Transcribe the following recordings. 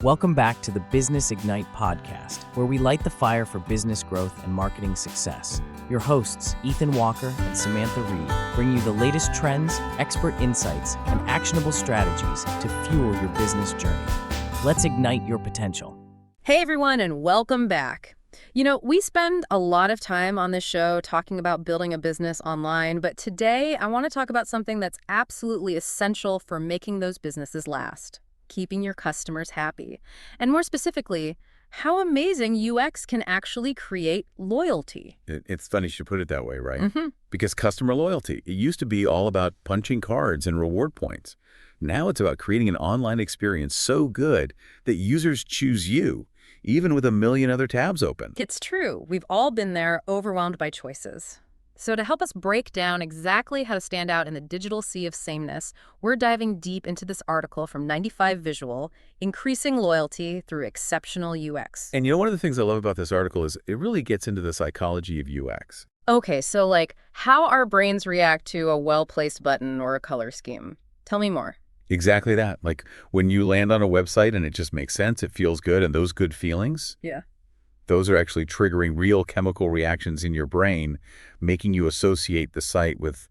Welcome back to the Business Ignite podcast, where we light the fire for business growth and marketing success. Your hosts, Ethan Walker and Samantha Reed, bring you the latest trends, expert insights, and actionable strategies to fuel your business journey. Let's ignite your potential. Hey everyone, and welcome back. You know, we spend a lot of time on this show talking about building a business online, but today I want to talk about something that's absolutely essential for making those businesses last: keeping your customers happy. And more specifically, how amazing UX can actually create loyalty. It's funny you should put it that way, right? Mm-hmm. Because customer loyalty, it used to be all about punching cards and reward points. Now it's about creating an online experience so good that users choose you, even with a million other tabs open. It's true. We've all been there, overwhelmed by choices. So to help us break down exactly how to stand out in the digital sea of sameness, we're diving deep into this article from 95 Visual, Increasing Loyalty Through Exceptional UX. And you know, one of the things I love about this article is it really gets into the psychology of UX. Okay, so like how our brains react to a well-placed button or a color scheme. Tell me more. Exactly that. Like when you land on a website and it just makes sense, it feels good, and those good feelings, Yeah. those are actually triggering real chemical reactions in your brain, making you associate the site with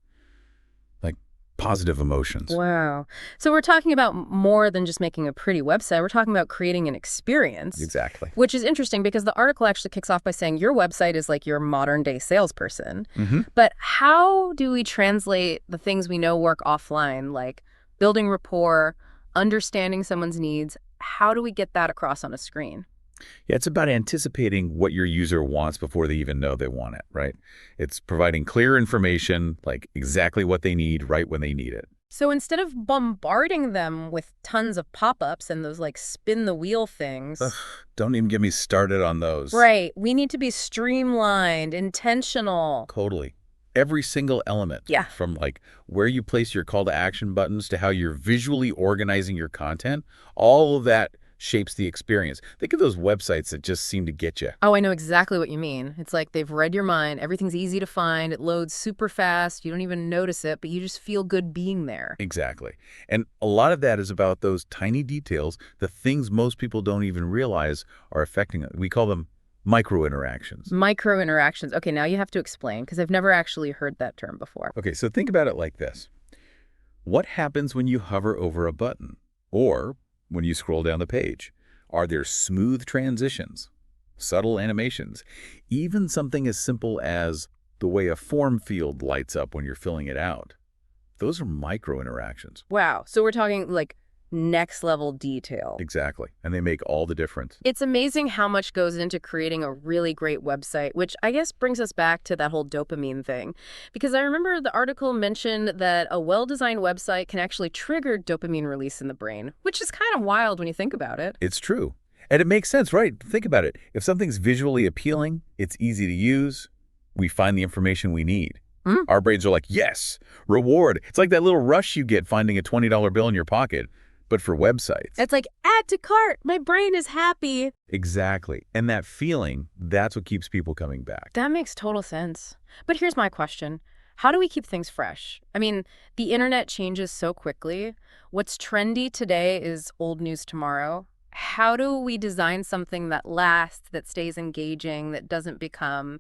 like positive emotions. Wow. So we're talking about more than just making a pretty website. We're talking about creating an experience. Exactly. Which is interesting because the article actually kicks off by saying your website is like your modern day salesperson. Mm-hmm. But how do we translate the things we know work offline, like building rapport, understanding someone's needs? How do we get that across on a screen? Yeah, it's about anticipating what your user wants before they even know they want it, right? It's providing clear information, like exactly what they need right when they need it. So instead of bombarding them with tons of pop-ups and those like spin the wheel things. Ugh, don't even get me started on those. Right. We need to be streamlined, intentional. Totally. Every single element. Yeah. From like where you place your call to action buttons to how you're visually organizing your content, all of that shapes the experience. Think of those websites that just seem to get you. Oh, I know exactly what you mean. It's like they've read your mind. Everything's easy to find. It loads super fast. You don't even notice it, but you just feel good being there. Exactly. And a lot of that is about those tiny details, the things most people don't even realize are affecting it. We call them micro interactions. Micro interactions. Okay, now you have to explain because I've never actually heard that term before. Okay, so think about it like this. What happens when you hover over a button or when you scroll down the page? Are there smooth transitions, subtle animations, even something as simple as the way a form field lights up when you're filling it out? Those are micro interactions. Wow. So we're talking like next level detail. Exactly. And they make all the difference. It's amazing how much goes into creating a really great website, which I guess brings us back to that whole dopamine thing. Because I remember the article mentioned that a well-designed website can actually trigger dopamine release in the brain, which is kind of wild when you think about it. It's true. And it makes sense, right? Think about it. If something's visually appealing, it's easy to use, we find the information we need. Our brains are like, yes, reward. It's like that little rush you get finding a $20 bill in your pocket. But for websites. It's like, add to cart. My brain is happy. Exactly. And that feeling, that's what keeps people coming back. That makes total sense. But here's my question. How do we keep things fresh? I mean, the internet changes so quickly. What's trendy today is old news tomorrow. How do we design something that lasts, that stays engaging, that doesn't become,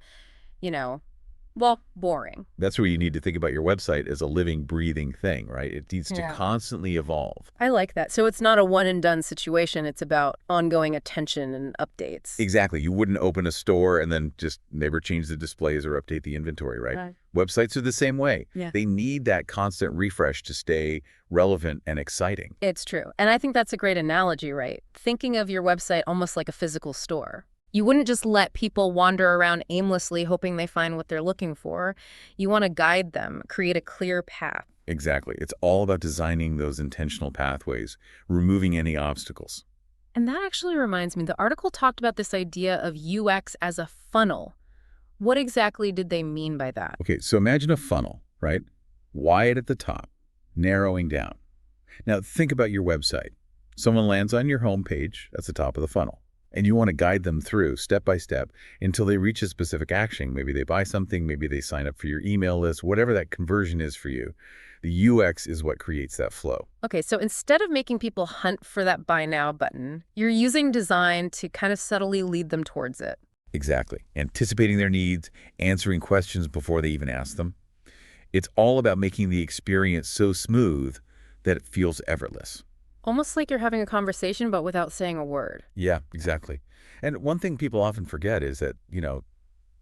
boring? That's where you need to think about your website as a living, breathing thing, right? It needs to constantly evolve. I like that. So it's not a one and done situation. It's about ongoing attention and updates. Exactly. You wouldn't open a store and then just never change the displays or update the inventory, right? Websites are the same way. Yeah. They need that constant refresh to stay relevant and exciting. It's true. And I think that's a great analogy, right? Thinking of your website almost like a physical store. You wouldn't just let people wander around aimlessly hoping they find what they're looking for. You want to guide them, create a clear path. Exactly. It's all about designing those intentional pathways, removing any obstacles. And that actually reminds me, the article talked about this idea of UX as a funnel. What exactly did they mean by that? Okay, so imagine a funnel, right? Wide at the top, narrowing down. Now think about your website. Someone lands on your homepage, that's the top of the funnel. And you want to guide them through step by step until they reach a specific action. Maybe they buy something, maybe they sign up for your email list, whatever that conversion is for you. The UX is what creates that flow. Okay, so instead of making people hunt for that buy now button, you're using design to kind of subtly lead them towards it. Exactly. Anticipating their needs, answering questions before they even ask them. It's all about making the experience so smooth that it feels effortless. Almost like you're having a conversation, but without saying a word. Yeah, exactly. And one thing people often forget is that,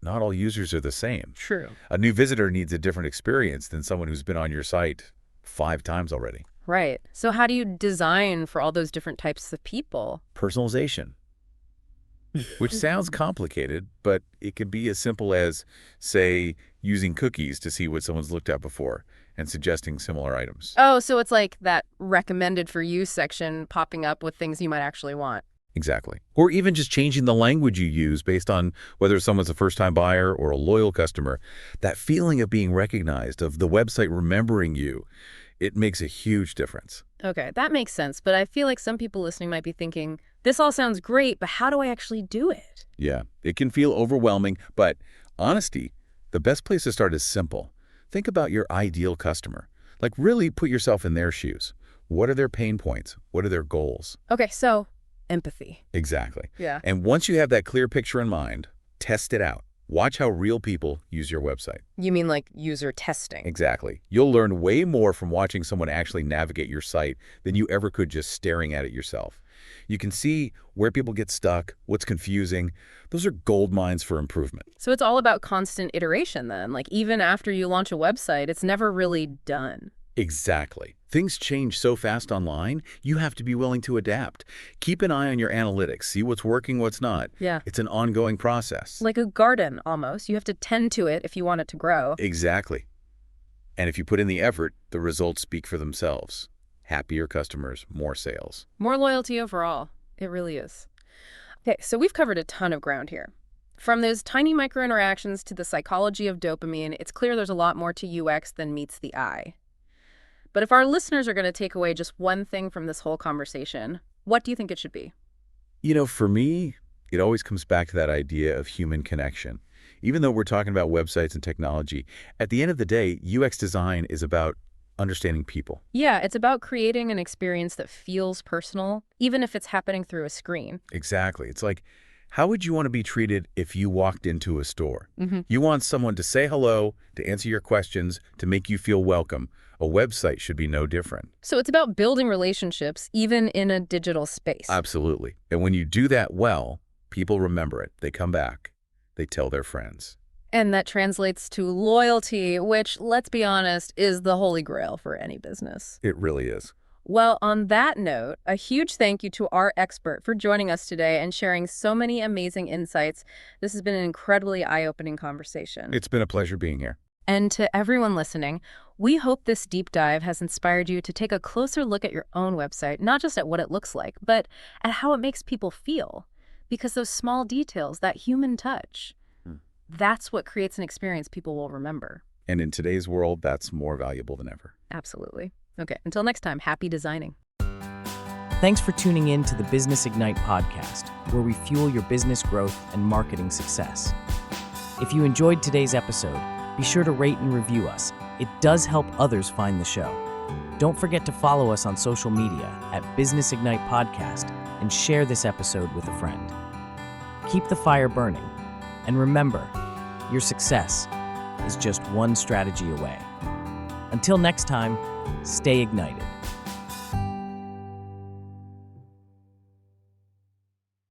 not all users are the same. True. A new visitor needs a different experience than someone who's been on your site 5 times already. Right. So how do you design for all those different types of people? Personalization, which sounds complicated, but it can be as simple as, say, using cookies to see what someone's looked at before and suggesting similar items. Oh, so it's like that recommended for you section popping up with things you might actually want. Exactly. Or even just changing the language you use based on whether someone's a first-time buyer or a loyal customer. That feeling of being recognized, of the website remembering you, it makes a huge difference. Okay, that makes sense, but I feel like some people listening might be thinking, this all sounds great, but how do I actually do it? Yeah, it can feel overwhelming, but honesty, the best place to start is simple. Think about your ideal customer. Like, really put yourself in their shoes. What are their pain points? What are their goals? Okay, so empathy. Exactly. Yeah. And once you have that clear picture in mind, test it out. Watch how real people use your website. You mean like user testing? Exactly. You'll learn way more from watching someone actually navigate your site than you ever could just staring at it yourself. You can see where people get stuck, what's confusing. Those are gold mines for improvement. So it's all about constant iteration then. Like even after you launch a website, it's never really done. Exactly. Things change so fast online, you have to be willing to adapt. Keep an eye on your analytics, see what's working, what's not. Yeah. It's an ongoing process. Like a garden almost. You have to tend to it if you want it to grow. Exactly. And if you put in the effort, the results speak for themselves. Happier customers, more sales. More loyalty overall. It really is. Okay, so we've covered a ton of ground here. From those tiny micro interactions to the psychology of dopamine, it's clear there's a lot more to UX than meets the eye. But if our listeners are going to take away just one thing from this whole conversation, what do you think it should be? For me, it always comes back to that idea of human connection. Even though we're talking about websites and technology, at the end of the day, UX design is about understanding people. Yeah, it's about creating an experience that feels personal, even if it's happening through a screen. Exactly. It's like, how would you want to be treated if you walked into a store? Mm-hmm. You want someone to say hello, to answer your questions, to make you feel welcome. A website should be no different. So it's about building relationships, even in a digital space. Absolutely. And when you do that well, people remember it. They come back. They tell their friends. And that translates to loyalty, which, let's be honest, is the holy grail for any business. It really is. Well, on that note, a huge thank you to our expert for joining us today and sharing so many amazing insights. This has been an incredibly eye-opening conversation. It's been a pleasure being here. And to everyone listening, we hope this deep dive has inspired you to take a closer look at your own website, not just at what it looks like, but at how it makes people feel. Because those small details, that human touch, that's what creates an experience people will remember. And in today's world, that's more valuable than ever. Absolutely. Okay, until next time, happy designing. Thanks for tuning in to the Business Ignite podcast, where we fuel your business growth and marketing success. If you enjoyed today's episode, be sure to rate and review us. It does help others find the show. Don't forget to follow us on social media at Business Ignite Podcast and share this episode with a friend. Keep the fire burning. And remember, your success is just one strategy away. Until next time, stay ignited.